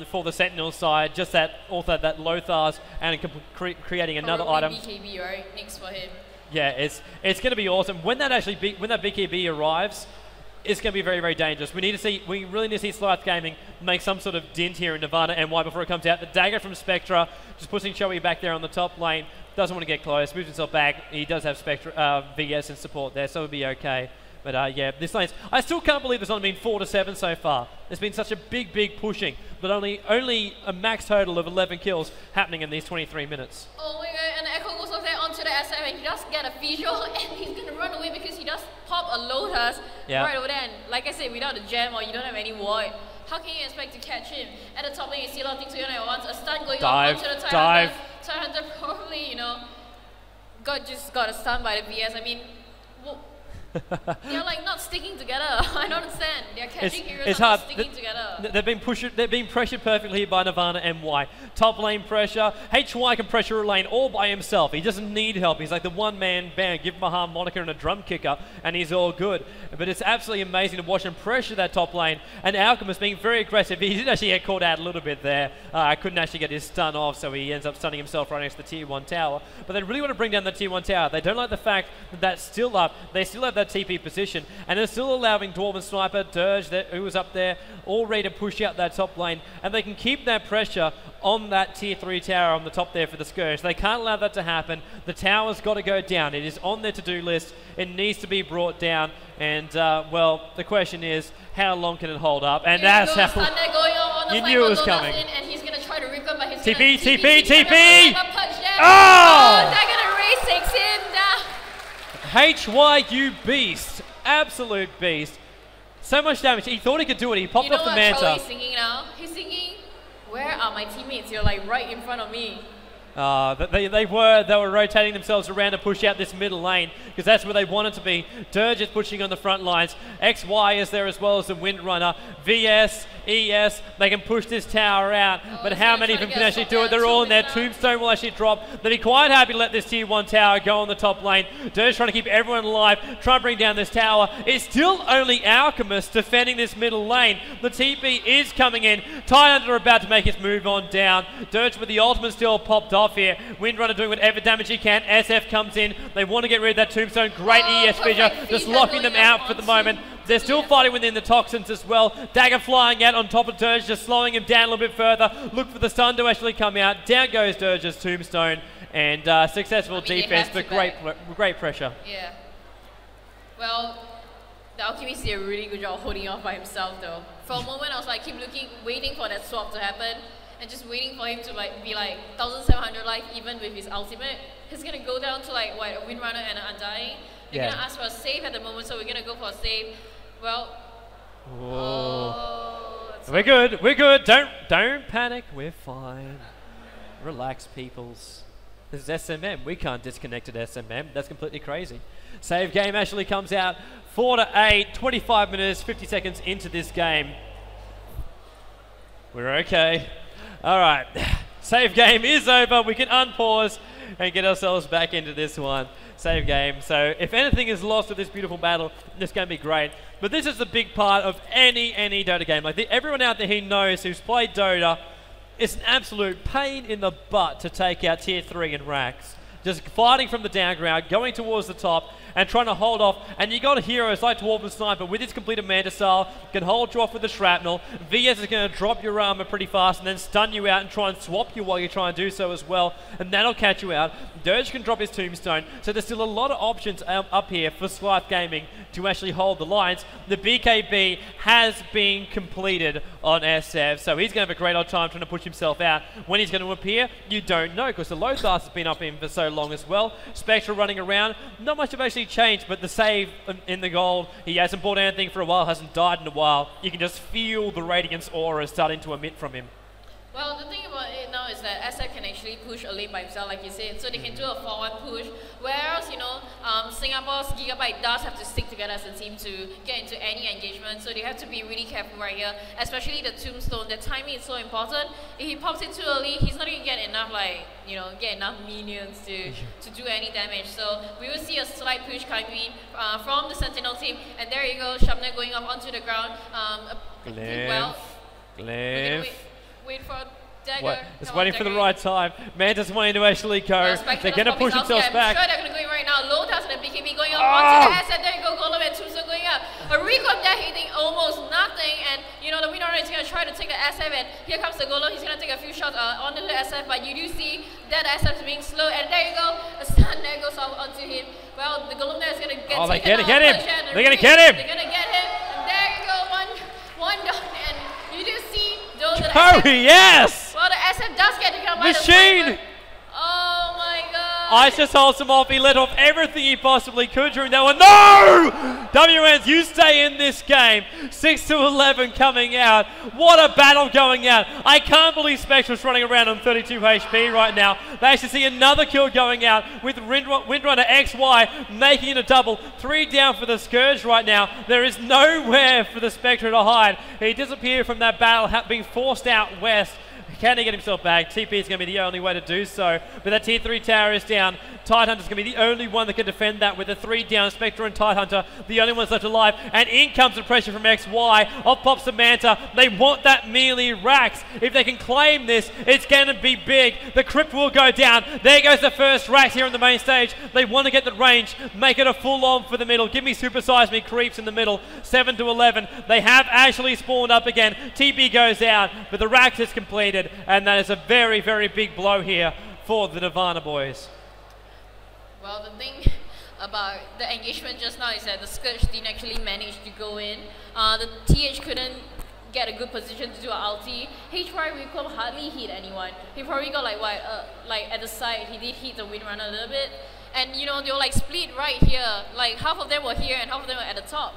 for the Sentinel side. Just that, also that Lothars and creating another item. BKB, right? Next for him. Yeah, it's going to be awesome. When that BKB arrives, it's going to be very, very dangerous. We really need to see Scythe Gaming make some sort of dint here in NirvanaMY before it comes out. The dagger from Spectra, just pushing Shoei back there on the top lane. Doesn't want to get close, moves himself back. He does have Spectra, VS and support there, so it'll be okay. But yeah, this lane's... I still can't believe there's only been 4-7 so far. There's been such a big, big pushing, but only a max total of 11 kills happening in these 23 minutes. Oh my god, and Echo goes up there onto the SM and he does get a visual and he's going to run away because he does pop a Lotus right over there. And like I said, without a gem or you don't have any ward, how can you expect to catch him? At the top lane, you see a lot of things going on at once. A stun going off onto the Tyrant Hunter probably, you know, just got a stun by the VS. I mean, they're like not sticking together. I don't understand. They're catching heroes not sticking together. They've been pressured perfectly here by NirvanaMY. Top lane pressure. HY can pressure a lane all by himself. He doesn't need help. He's like the one-man band. Give him a harmonica and a drum kicker, and he's all good. But it's absolutely amazing to watch him pressure that top lane. And Alchemist being very aggressive. He did actually get caught out a little bit there. Couldn't actually get his stun off, so he ends up stunning himself right next to the tier 1 tower. But they really want to bring down the tier 1 tower. They don't like the fact that that's still up. They still have that TP position, and they're still allowing Dwarven Sniper, Dirge, who was up there, all ready to push out that top lane, and they can keep that pressure on that tier 3 tower on the top there for the Scourge. They can't allow that to happen. The tower's got to go down. It is on their to-do list. It needs to be brought down, and well, the question is, how long can it hold up? And that's how you knew it was coming. And he's going to try to rip him, but he's TP! Oh! They're going to race 6 him down. HY, you beast. Absolute beast. So much damage. He thought he could do it. He popped off the Manta. You know what Trolley's singing now? He's singing, "Where are my teammates? You're like right in front of me." They were rotating themselves around to push out this middle lane because that's where they wanted to be. Dirge is pushing on the front lines. XY is there as well as the Windrunner. VS, ES, they can push this tower out, but how many of them can actually do it? They're all in there. Tombstone will actually drop. They'll be quite happy to let this tier 1 tower go on the top lane. Dirge trying to keep everyone alive, trying to bring down this tower. It's still only Alchemist defending this middle lane. The TP is coming in. Tyrant are about to make his move on down. Dirge with the ultimate still popped off here. Windrunner doing whatever damage he can. SF comes in. They want to get rid of that Tombstone. Great ES fissure, just locking them out for the moment. They're still fighting within the toxins as well. Dagger flying out on top of Dirge, just slowing him down a little bit further. Look for the stun to actually come out. Down goes Dirge's Tombstone, and successful defense, but great pressure. Yeah. Well, the Alchemist did a really good job holding off by himself, though. For a moment, I was like, keep looking, waiting for that swap to happen, and just waiting for him to like be like 1,700 life, even with his ultimate. He's gonna go down to like what, a Windrunner and an Undying. They're gonna ask for a save at the moment, so we're gonna go for a save. Well, we're good. We're good. Don't panic. We're fine. Relax, peoples. This is SMM. We can't disconnect at SMM. That's completely crazy. Save game actually comes out 4-8, 25 minutes, 50 seconds into this game. We're okay. All right. Save game is over. We can unpause and get ourselves back into this one. Save game. So if anything is lost with this beautiful battle, it's going to be great. But this is the big part of any Dota game. Like everyone out there who knows, who's played Dota, it's an absolute pain in the butt to take out tier 3 and racks. Just fighting from the down ground, going towards the top, and trying to hold off. And you got heroes like Dwarven Sniper with his completed Manta style, can hold you off with the shrapnel. VS is going to drop your armor pretty fast and then stun you out and try and swap you while you try and do so as well. And that'll catch you out. Dirge can drop his Tombstone. So there's still a lot of options up here for Scythe Gaming to actually hold the lines. The BKB has been completed on SF, so he's going to have a great old time trying to push himself out. When he's going to appear, you don't know, because the Lothars has been up him for so long as well. Spectra running around, not much have actually changed, but the save in the gold, he hasn't bought anything for a while, hasn't died in a while. You can just feel the Radiance aura starting to emit from him. Well, the thing about it now is that SF can actually push a lane by himself, like you said, so they can do a 4-1 push, whereas, you know, Singapore's Gigabyte does have to stick together as a team to get into any engagement, so they have to be really careful right here, especially the Tombstone. The timing is so important. If he pops it too early, he's not going to get enough, like, you know, get enough minions to do any damage. So we will see a slight push coming in from the Sentinel team, and there you go, Shamner going up onto the ground. Well, wait for dagger. It's waiting for the right time. Manta's wanting to actually go. They're going to push themselves back. I'm sure they're going to go in right now. Lotus and the BKB going up onto the asset. There you go. Golem and Tombstone going up. A recon there hitting almost nothing. And you know, the winner is going to try to take the SF. And here comes the Golem. He's going to take a few shots onto the SF. But you do see that SF is being slow. And there you go. A stun there goes off onto him. Well, the Golem there is going to get taken out. Get him. They're going to get him. They're going to get him. And there you go. One down. And you do see those that Tobi, yes! Well, the SF does get taken out by the Machine! sniper. Oh my god. Ice just holds him off. He let off everything he possibly could during that one. No! WNs, you stay in this game. 6-11 coming out. What a battle going out. I can't believe Spectral's running around on 32 HP right now. They actually see another kill going out with Windrunner XY making it a double. 3 down for the Scourge right now. There is nowhere for the Spectre to hide. He disappeared from that battle, being forced out west. Can he get himself back? TP is going to be the only way to do so. But that tier 3 tower is down. Tidehunter is going to be the only one that can defend that with a 3 down. Spectre and Tidehunter, the only ones left alive. And in comes the pressure from XY. Off pops the Manta. They want that melee Rax. If they can claim this, it's going to be big. The Crypt will go down. There goes the first Rax here on the main stage. They want to get the range. Make it a full on for the middle. Give me Super Size Me creeps in the middle. 7-11. They have actually spawned up again. TP goes out, but the Rax is completed. And that is a very, very big blow here for the Nirvana boys. Well, the thing about the engagement just now is that the Scourge didn't actually manage to go in. The TH couldn't get a good position to do an ulti. HY Recall hardly hit anyone. He probably got like what, like at the side, he did hit the Windrunner a little bit. And you know, they were like split right here. Like half of them were here and half of them were at the top.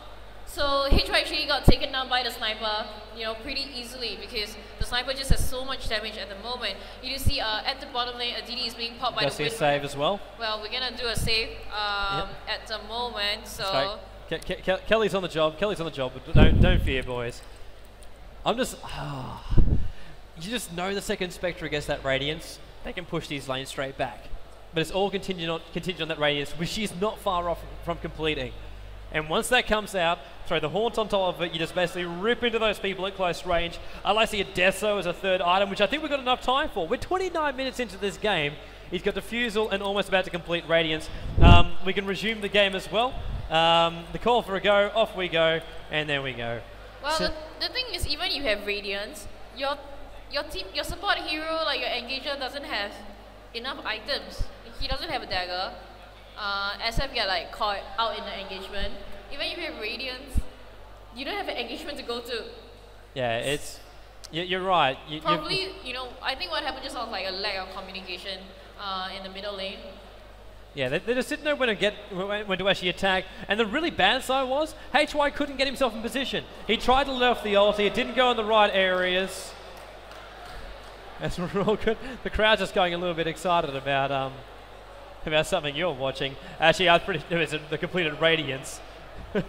So HY actually got taken down by the sniper, you know, pretty easily because the sniper just has so much damage at the moment. You do see at the bottom lane, a DD is being popped by the wind. Save as well. Well, we're gonna do a save at the moment. So Kelly's on the job. Kelly's on the job. But don't fear, boys. I'm just. You just know the second Spectre gets that Radiance, they can push these lanes straight back. But it's all contingent on that Radiance, which she's not far off from completing. And once that comes out, throw the Haunt on top of it, you just basically rip into those people at close range. I like to see a Deso as a third item, which I think we've got enough time for. We're 29 minutes into this game. He's got Diffusal and almost about to complete Radiance. We can resume the game as well. The call for a go, off we go, and there we go. Well, so the thing is, even if you have Radiance, your support hero, like your Engager, doesn't have enough items. He doesn't have a dagger. SF get like caught out in the engagement. Even if you have Radiance, you don't have an engagement to go to. Yeah, it's you're right. Probably, you know, I think what happened just was like a lack of communication in the middle lane. Yeah, they just didn't know when to actually attack. And the really bad side was HY couldn't get himself in position. He tried to let off the ulti. It didn't go in the right areas. That's real good. The crowd's just going a little bit excited about something you're watching. Actually, I was pretty. It's the completed Radiance. Well,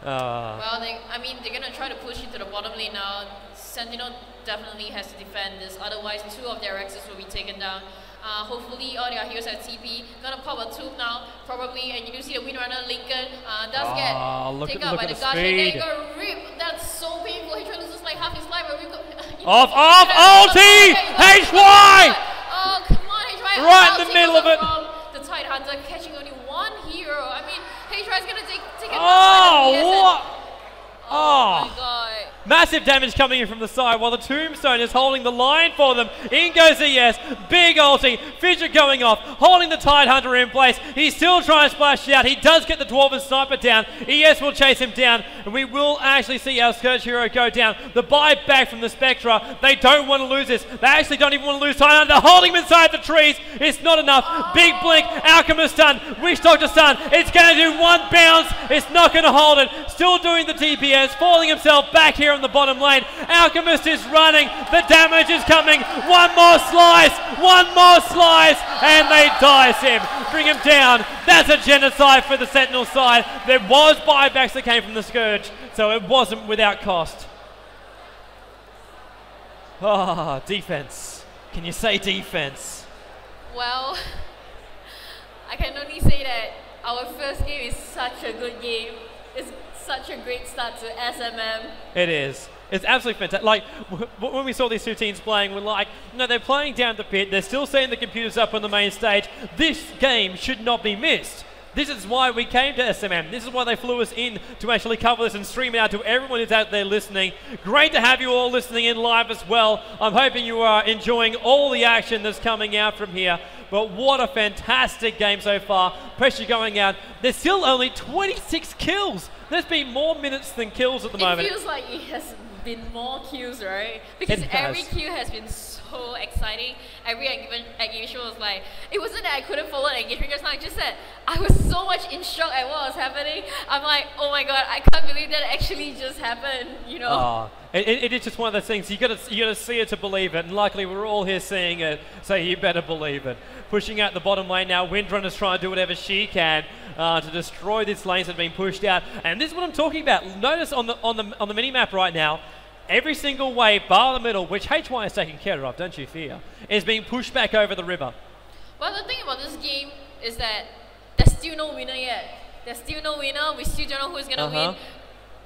I mean, they're gonna try to push into the bottom lane now. Sentinel definitely has to defend this. Otherwise, 2 of their Rexes will be taken down. Hopefully, all their heroes at TP. Gonna pop a tube now, probably. And you do see the Windrunner Lincoln does get taken out by the Guardian. There you go, rip. That's so painful. He loses like half his life. Off, ulti! HY! Oh, come on, HY. Right in the middle of it. The Tidehunter catching only 1 hero. I mean, HY is gonna take it. Oh, what? Oh my god. Massive damage coming in from the side while the Tombstone is holding the line for them. In goes the ES. Big ulti. Fidget going off. Holding the Tidehunter in place. He's still trying to splash it out. He does get the Dwarven Sniper down. ES will chase him down. And we will actually see our Scourge hero go down. The buyback from the Spectra. They don't want to lose this. They actually don't even want to lose Tidehunter. They're holding him inside the trees. It's not enough. Big blink. Alchemist stun. Witch Doctor stun. It's going to do 1 bounce. It's not going to hold it. Still doing the TPS. Falling himself back here on the bottom lane. Alchemist is running. The damage is coming. 1 more slice. 1 more slice. And they dice him. Bring him down. That's a genocide for the Sentinel side. There was buybacks that came from the Scourge, so it wasn't without cost. Ah, defense. Can you say defense? Well, I can only say that our first game is such a good game. It's such a great start to SMM. It is. It's absolutely fantastic. Like, when we saw these two teams playing, we're like, no, they're playing down the pit. They're still setting the computers up on the main stage. This game should not be missed. This is why we came to SMM. This is why they flew us in to actually cover this and stream it out to everyone who's out there listening. Great to have you all listening in live as well. I'm hoping you are enjoying all the action that's coming out from here. But what a fantastic game so far. Pressure going out. There's still only 26 kills. There's been more minutes than kills at the moment. It feels like it has been more kills, right? Because every kill has been so exciting. Every engagement was like, it wasn't that I couldn't follow an engagement just now, it's just that I was so much in shock at what was happening. I'm like, oh my god, I can't believe that actually just happened, you know? Oh, it is just one of those things, you gotta see it to believe it, and luckily we're all here seeing it, so you better believe it. Pushing out the bottom lane now, Windrunner's trying to do whatever she can to destroy these lanes that have been pushed out, and this is what I'm talking about. Notice on the mini-map right now, every single wave, bar the middle, which HY is taking care of, don't you fear, is being pushed back over the river. Well, the thing about this game is that there's still no winner yet. There's still no winner, we still don't know who's gonna win.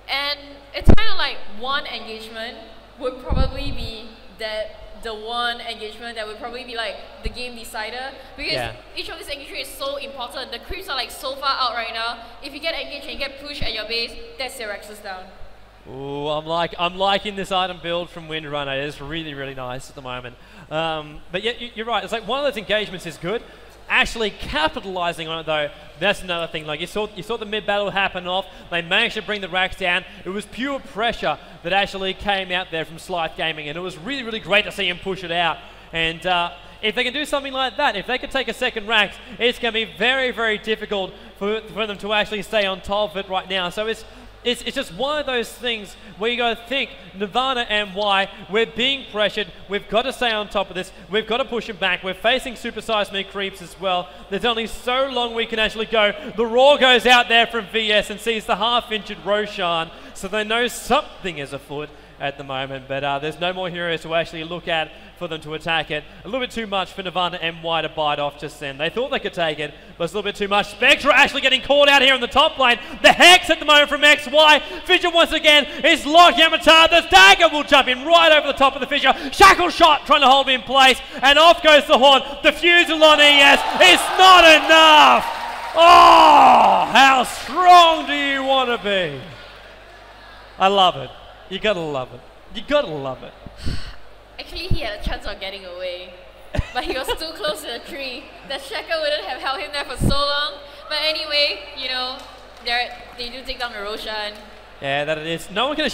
And it's kind of like one engagement would probably be the one engagement that would probably be like the game decider, because each of these engagements is so important. The creeps are like so far out right now. If you get engaged and you get pushed at your base, that's your Rexus down. Ooh, I'm liking this item build from Windrunner. It's really, really nice at the moment. But yeah, you're right. It's like one of those engagements is good. Actually capitalizing on it though, that's another thing. Like you saw the mid battle happen off. They managed to bring the racks down. It was pure pressure that actually came out there from Scythe Gaming, and it was really, really great to see him push it out. And if they can do something like that, if they could take a second rack, it's going to be very, very difficult for them to actually stay on top of it right now. So it's just one of those things where you got to think, NirvanaMY, we're being pressured, we've got to stay on top of this, we've got to push them back, we're facing super seismic creeps as well. There's only so long we can actually go. The Raw goes out there from VS and sees the half-injured Roshan, so they know something is afoot at the moment, but there's no more heroes to actually look at for them to attack it. A little bit too much for NirvanaMY to bite off just then. They thought they could take it, but it's a little bit too much. Spectra actually getting caught out here in the top lane. The Hex at the moment from XY. Fissure once again is locked. Yamatar, the dagger will jump in right over the top of the Fissure. Shackle shot trying to hold him in place, and off goes the Horn. The Fusel on ES. It's not enough. Oh, how strong do you want to be? I love it. You gotta love it. You gotta love it. Actually, he had a chance of getting away, but he was too close to the tree. The Shackle wouldn't have held him there for so long. But anyway, you know, they do take down the Roshan. Yeah, that it is. No one can actually